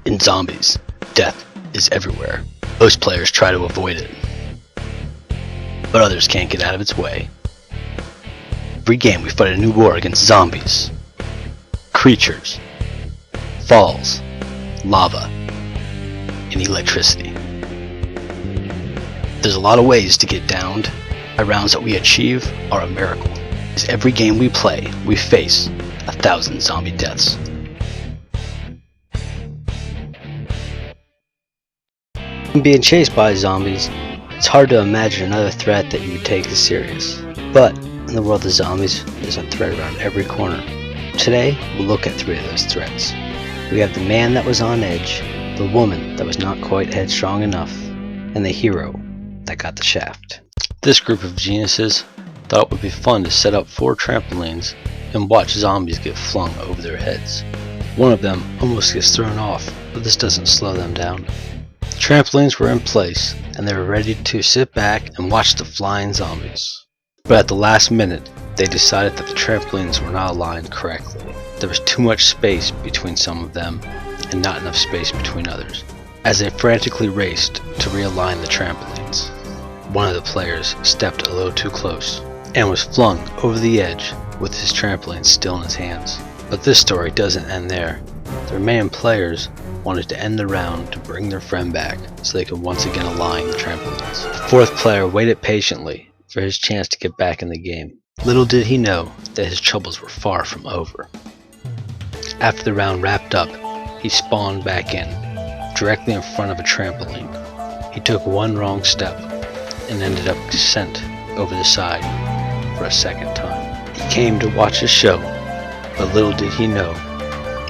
In zombies, death is everywhere. Most players try to avoid it, but others can't get out of its way. Every game we fight a new war against zombies, creatures, falls, lava, and electricity. There's a lot of ways to get downed. The rounds that we achieve are a miracle. As every game we play, we face 1,000 zombie deaths. When being chased by zombies, it's hard to imagine another threat that you would take as serious. But in the world of zombies, there's a threat around every corner. Today, we'll look at 3 of those threats. We have the man that was on edge, the woman that was not quite headstrong enough, and the hero that got the shaft. This group of geniuses thought it would be fun to set up 4 trampolines and watch zombies get flung over their heads. One of them almost gets thrown off, but this doesn't slow them down. The trampolines were in place, and they were ready to sit back and watch the flying zombies. But at the last minute, they decided that the trampolines were not aligned correctly. There was too much space between some of them, and not enough space between others. As they frantically raced to realign the trampolines, one of the players stepped a little too close, and was flung over the edge with his trampoline still in his hands. But this story doesn't end there. The remaining players wanted to end the round to bring their friend back so they could once again align the trampolines. The 4th player waited patiently for his chance to get back in the game. Little did he know that his troubles were far from over. After the round wrapped up, he spawned back in, directly in front of a trampoline. He took one wrong step and ended up descent over the side for a second time. He came to watch a show, but little did he know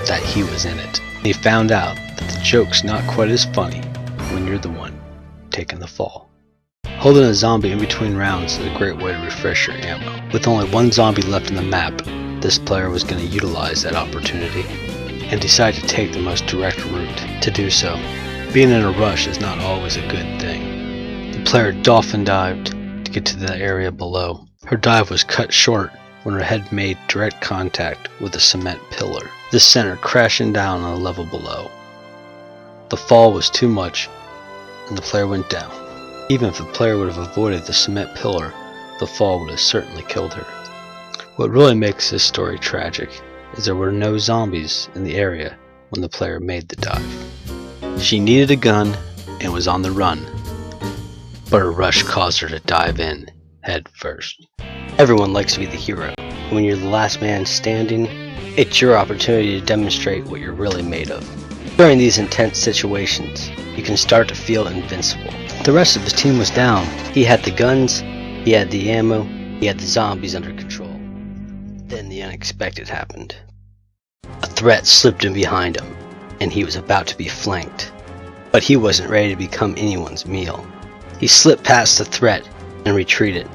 that he was in it. He found out that the joke's not quite as funny when you're the one taking the fall. Holding a zombie in between rounds is a great way to refresh your ammo. With only 1 zombie left in the map, this player was going to utilize that opportunity and decide to take the most direct route to do so. Being in a rush is not always a good thing. The player dolphin dived to get to the area below. Her dive was cut short when her head made direct contact with a cement pillar. This sent her crashing down on the level below. The fall was too much, and the player went down. Even if the player would have avoided the cement pillar, the fall would have certainly killed her. What really makes this story tragic is there were no zombies in the area when the player made the dive. She needed a gun and was on the run, but a rush caused her to dive in head first. Everyone likes to be the hero. When you're the last man standing, it's your opportunity to demonstrate what you're really made of. During these intense situations, you can start to feel invincible. The rest of his team was down. He had the guns, he had the ammo, he had the zombies under control. Then the unexpected happened. A threat slipped in behind him, and he was about to be flanked. But he wasn't ready to become anyone's meal. He slipped past the threat and retreated,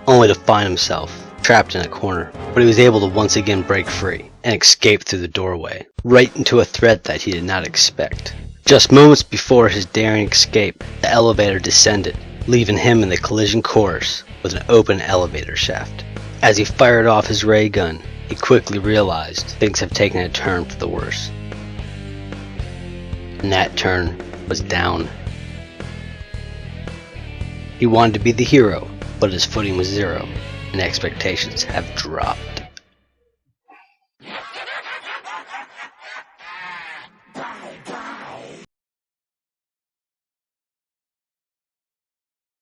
only to find himself trapped in a corner. But he was able to once again break free and escape through the doorway, right into a threat that he did not expect. Just moments before his daring escape, the elevator descended, leaving him in the collision course with an open elevator shaft. As he fired off his ray gun, he quickly realized things have taken a turn for the worse. And that turn was down. He wanted to be the hero, but his footing was zero, and expectations have dropped.